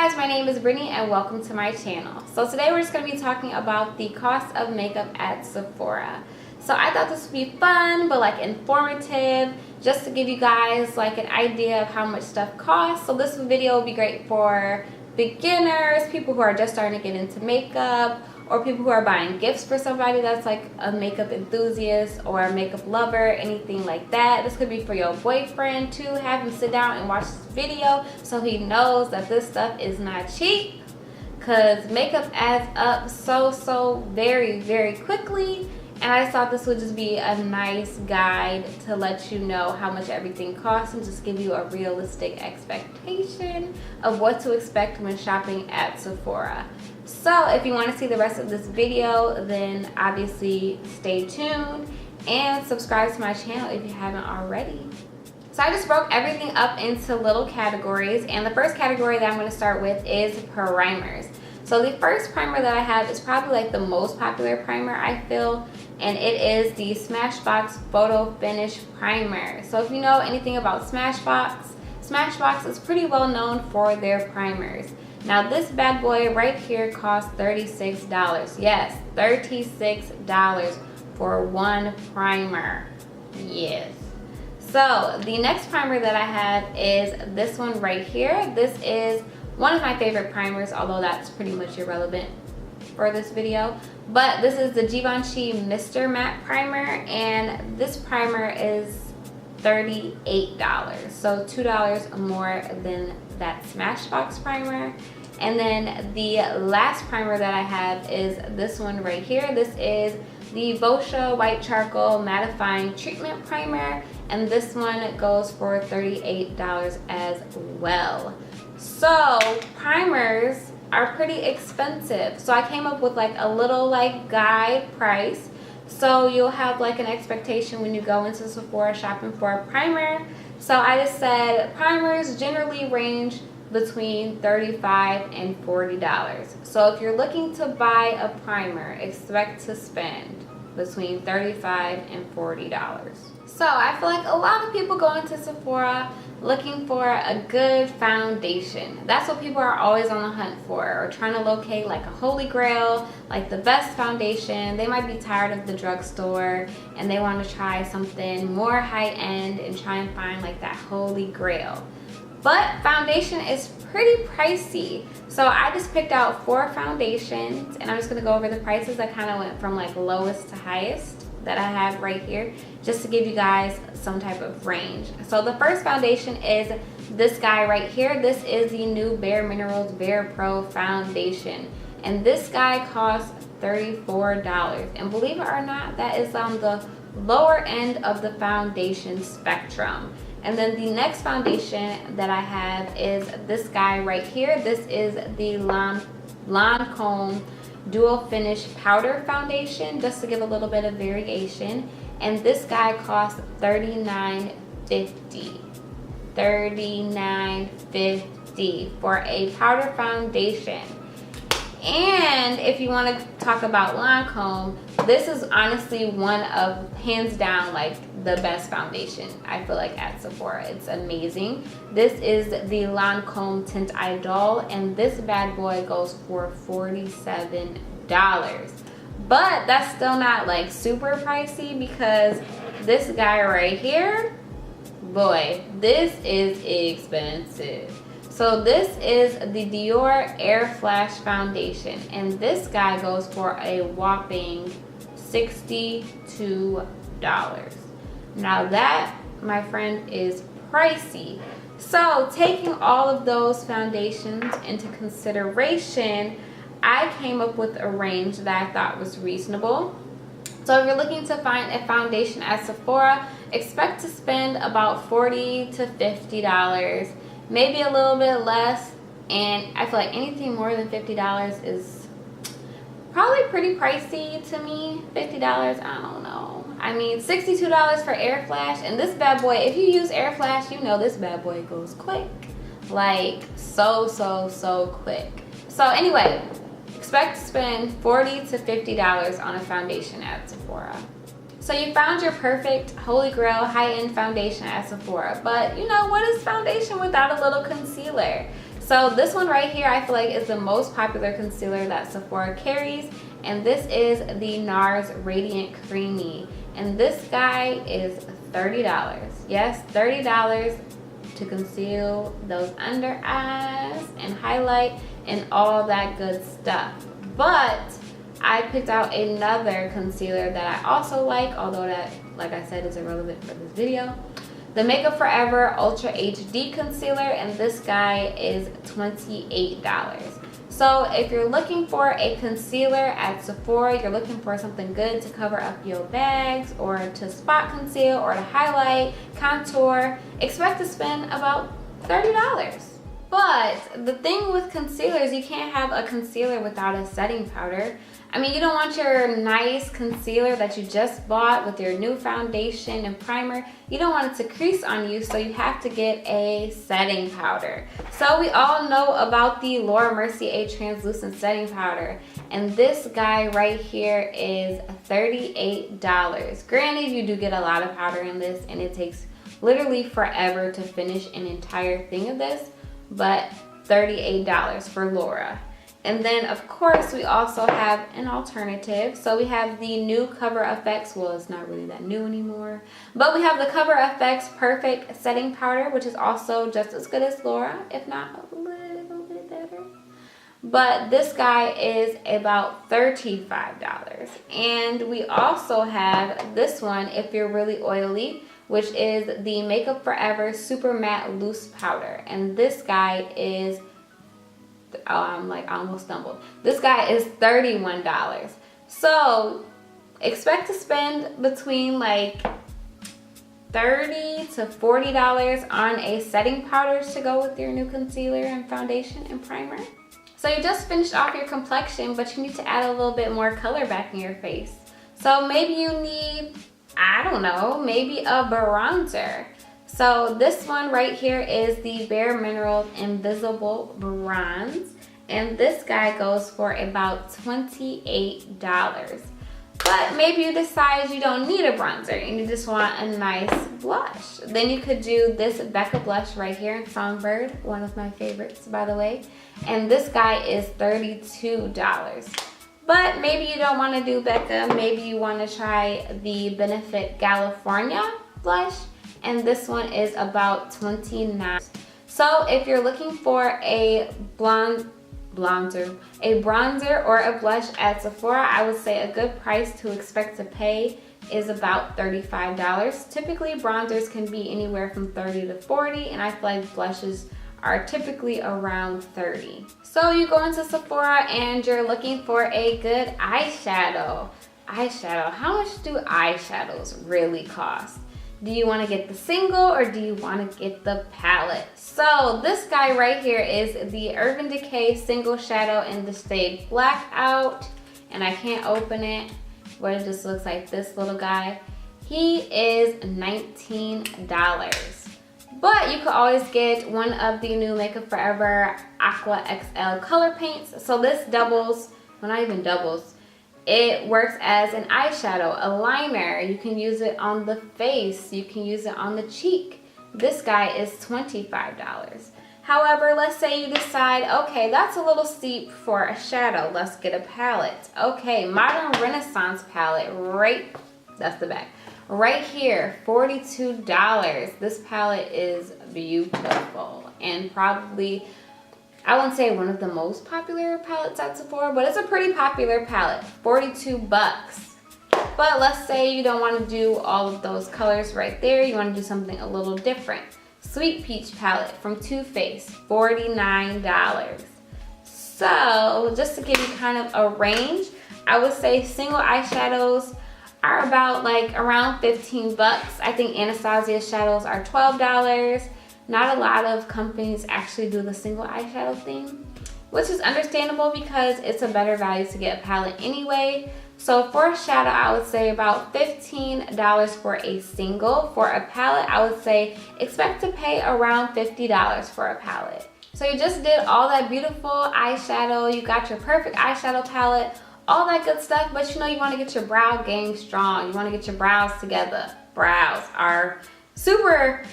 guys, my name is Brittany and welcome to my channel. So today we're just going to be talking about the cost of makeup at Sephora. So I thought this would be fun but like informative, just to give you guys like an idea of how much stuff costs. So this video will be great for beginners, people who are just starting to get into makeup, or people who are buying gifts for somebody that's like a makeup enthusiast or a makeup lover, anything like that. This could be for your boyfriend too. Have him sit down and watch this video so he knows that this stuff is not cheap, because makeup adds up so very quickly. And I thought this would just be a nice guide to let you know how much everything costs and just give you a realistic expectation of what to expect when shopping at Sephora. So if you want to see the rest of this video, then obviously stay tuned and subscribe to my channel if you haven't already. So I just broke everything up into little categories, and the first category that I'm going to start with is primers. So the first primer that I have is probably like the most popular primer, I feel, and it is the Smashbox Photo Finish Primer. So if you know anything about Smashbox is pretty well known for their primers. Now this bad boy right here costs $36. Yes, $36 for one primer. Yes. So the next primer that I have is this one right here. This is one of my favorite primers, although that's pretty much irrelevant for this video. But this is the Givenchy Mr. Matte Primer, and this primer is $38. So $2 more than that Smashbox primer. And then the last primer that I have is this one right here. This is the Boscia White Charcoal Mattifying Treatment Primer, and this one goes for $38 as well. So primers are pretty expensive, so I came up with like a little like guide price, so you'll have like an expectation when you go into Sephora shopping for a primer. So I just said primers generally range between $35 and $40. So if you're looking to buy a primer, expect to spend between $35 and $40. So I feel like a lot of people go into Sephora looking for a good foundation. That's what people are always on the hunt for, or trying to locate like a holy grail, like the best foundation. They might be tired of the drugstore and they want to try something more high-end and try and find like that holy grail. But foundation is pretty pricey. So I just picked out 4 foundations, and I'm just going to go over the prices. I kind of went from like lowest to highest that I have right here, just to give you guys some type of range. So the first foundation is this guy right here. This is the new Bare Minerals Bare Pro Foundation, and this guy costs $34. And believe it or not, that is on the lower end of the foundation spectrum. And then the next foundation that I have is this guy right here. This is the Lancome Dual Finish Powder Foundation, just to give a little bit of variation. And this guy costs $39.50. $39.50 for a powder foundation. And if you want to talk about Lancome, this is honestly one of, hands down, like the best foundation I feel like at Sephora. It's amazing. This is the Lancome Tint Idol, and this bad boy goes for $47. But that's still not like super pricey, because this guy right here, boy, this is expensive. So this is the Dior Air Flash Foundation, and this guy goes for a whopping $62. Now that, my friend, is pricey. So taking all of those foundations into consideration, I came up with a range that I thought was reasonable. So if you're looking to find a foundation at Sephora, expect to spend about $40 to $50. Maybe a little bit less, and I feel like anything more than $50 is probably pretty pricey to me. $50, I don't know. I mean, $62 for Air Flash, and this bad boy, if you use Air Flash, you know this bad boy goes quick. Like so quick. So anyway, expect to spend $40 to $50 on a foundation at Sephora. So you found your perfect holy grail high-end foundation at Sephora, but you know, what is foundation without a little concealer? So this one right here, I feel like is the most popular concealer that Sephora carries, and this is the NARS Radiant Creamy, and this guy is $30. Yes, $30 to conceal those under eyes and highlight and all that good stuff. But I picked out another concealer that I also like, although that, like I said, is irrelevant for this video. The Makeup Forever Ultra HD Concealer, and this guy is $28. So if you're looking for a concealer at Sephora, you're looking for something good to cover up your bags or to spot conceal or to highlight, contour, expect to spend about $30. But the thing with concealers, you can't have a concealer without a setting powder. I mean, you don't want your nice concealer that you just bought with your new foundation and primer, you don't want it to crease on you, so you have to get a setting powder. So we all know about the Laura Mercier translucent setting powder, and this guy right here is $38. Granted, you do get a lot of powder in this, and it takes literally forever to finish an entire thing of this, but $38 for Laura. And then of course we also have an alternative. So we have the new Cover FX, well, it's not really that new anymore, but we have the Cover FX Perfect Setting Powder, which is also just as good as Laura, if not a little bit better. But this guy is about $35. And we also have this one if you're really oily, which is the Makeup Forever Super Matte Loose Powder. And this guy is, I almost stumbled. This guy is $31. So expect to spend between like $30 to $40 on a setting powder to go with your new concealer and foundation and primer. So you just finished off your complexion, but you need to add a little bit more color back in your face. So maybe you need, I don't know, maybe a bronzer. So this one right here is the Bare Minerals Invisible Bronze, and this guy goes for about $28. But maybe you decide you don't need a bronzer and you just want a nice blush. Then you could do this Becca blush right here in Songbird, one of my favorites by the way, and this guy is $32. But maybe you don't want to do Becca, maybe you want to try the Benefit California blush, and this one is about $29. So if you're looking for a bronzer or a blush at Sephora, I would say a good price to expect to pay is about $35. Typically bronzers can be anywhere from $30 to $40, and I feel like blushes are typically around $30. So you go into Sephora and you're looking for a good eyeshadow. How much do eyeshadows really cost? Do you want to get the single or do you want to get the palette? So this guy right here is the Urban Decay Single Shadow in the shade Blackout, and I can't open it, but it just looks like this little guy. He is $19. But you could always get one of the new Makeup Forever Aqua XL color paints. So this doubles, well, not even doubles, it works as an eyeshadow, a liner. You can use it on the face, you can use it on the cheek. This guy is $25. However, let's say you decide, okay, that's a little steep for a shadow, let's get a palette. Okay, Modern Renaissance palette, right, that's the back. Right here, $42. This palette is beautiful and probably, I wouldn't say one of the most popular palettes at Sephora, but it's a pretty popular palette, 42 bucks. But let's say you don't want to do all of those colors right there, you want to do something a little different. Sweet Peach palette from Too Faced, $49. So just to give you kind of a range, I would say single eyeshadows are about like around 15 bucks. I think Anastasia's shadows are $12. Not a lot of companies actually do the single eyeshadow thing, which is understandable because it's a better value to get a palette anyway. So for a shadow, I would say about $15 for a single. For a palette, I would say expect to pay around $50 for a palette. So you just did all that beautiful eyeshadow, you got your perfect eyeshadow palette, all that good stuff, but you know you want to get your brow game strong. You want to get your brows together. Brows are super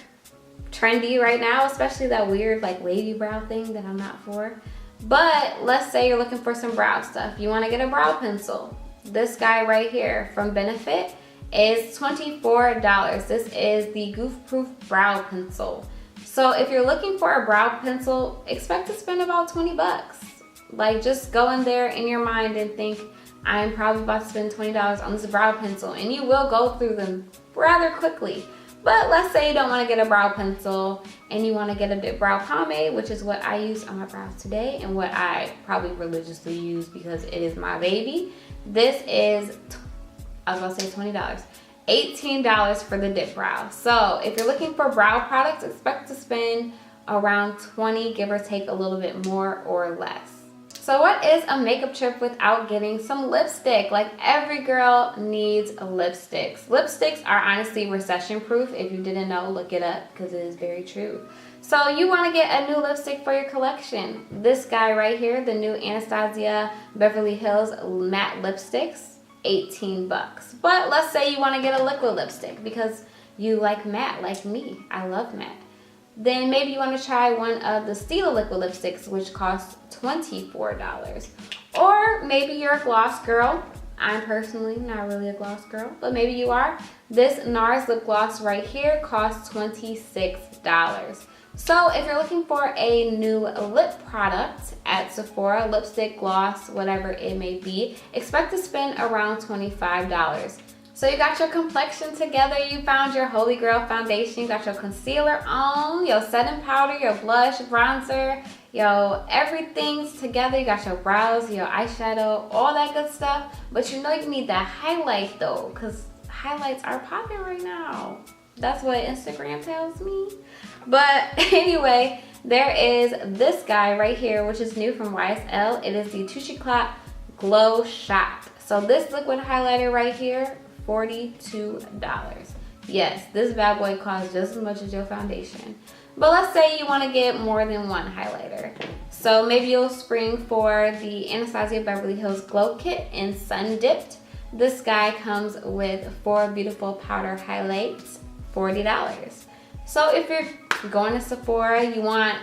trendy right now, especially that weird like wavy brow thing that I'm not for. But let's say you're looking for some brow stuff. You want to get a brow pencil. This guy right here from Benefit is $24. This is the Goof Proof Brow Pencil. So if you're looking for a brow pencil, expect to spend about 20 bucks. Like, just go in there in your mind and think, I'm probably about to spend $20 on this brow pencil, and you will go through them rather quickly. But let's say you don't want to get a brow pencil and you want to get a brow pomade, which is what I use on my brows today and what I probably religiously use because it is my baby. This is, I was about to say $20. $18 for the dip brow. So if you're looking for brow products, expect to spend around $20, give or take a little bit more or less. So what is a makeup trip without getting some lipstick? Like, every girl needs lipsticks. Lipsticks are honestly recession proof. If you didn't know, look it up because it is very true. So you want to get a new lipstick for your collection. This guy right here, the new Anastasia Beverly Hills matte lipsticks, 18 bucks. But let's say you want to get a liquid lipstick because you like matte like me. I love matte. Then maybe you want to try one of the Stila liquid lipsticks, which costs $24. Or maybe you're a gloss girl. I'm personally not really a gloss girl, but maybe you are. This NARS lip gloss right here costs $26. So if you're looking for a new lip product at Sephora, lipstick, gloss, whatever it may be, expect to spend around $25. So you got your complexion together, you found your holy grail foundation, you got your concealer on, your setting powder, your blush, bronzer, everything's together. You got your brows, your eyeshadow, all that good stuff. But you know you need that highlight though, because highlights are popping right now. That's what Instagram tells me. But anyway, there is this guy right here, which is new from YSL. It is the Touche Eclat Glow Shot. So this liquid highlighter right here, $42. Yes, this bad boy costs just as much as your foundation. But let's say you want to get more than one highlighter. So maybe you'll spring for the Anastasia Beverly Hills Glow Kit in Sun Dipped. This guy comes with 4 beautiful powder highlights, $40. So if you're going to Sephora, you want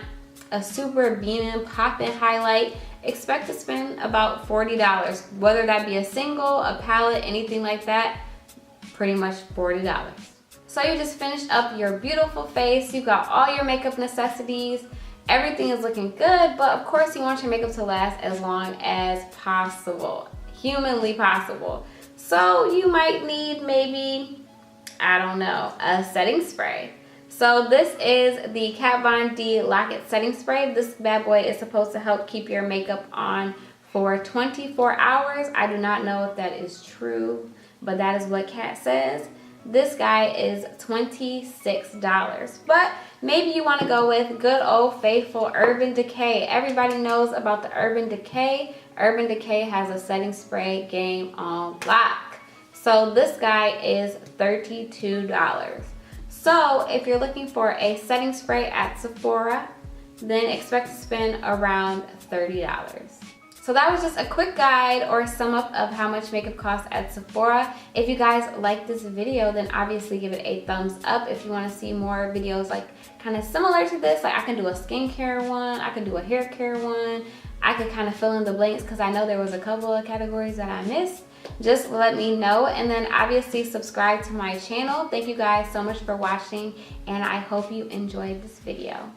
a super beaming, popping highlight, expect to spend about $40. Whether that be a single, a palette, anything like that, pretty much $40. So you just finished up your beautiful face. You got all your makeup necessities. Everything is looking good, but of course you want your makeup to last as long as possible, humanly possible. So you might need maybe, I don't know, a setting spray. So this is the Kat Von D Lock-It Setting Spray. This bad boy is supposed to help keep your makeup on for 24 hours. I do not know if that is true, but that is what Kat says. This guy is $26. But maybe you want to go with good old faithful Urban Decay. Everybody knows about the Urban Decay. Urban Decay has a setting spray game on lock. So this guy is $32. So if you're looking for a setting spray at Sephora, then expect to spend around $30. So that was just a quick guide or sum up of how much makeup costs at Sephora. If you guys like this video, then obviously give it a thumbs up. If you want to see more videos like kind of similar to this, like I can do a skincare one, I can do a hair care one, I could kind of fill in the blanks because I know there was a couple of categories that I missed. Just let me know, and then obviously subscribe to my channel. Thank you guys so much for watching, and I hope you enjoyed this video.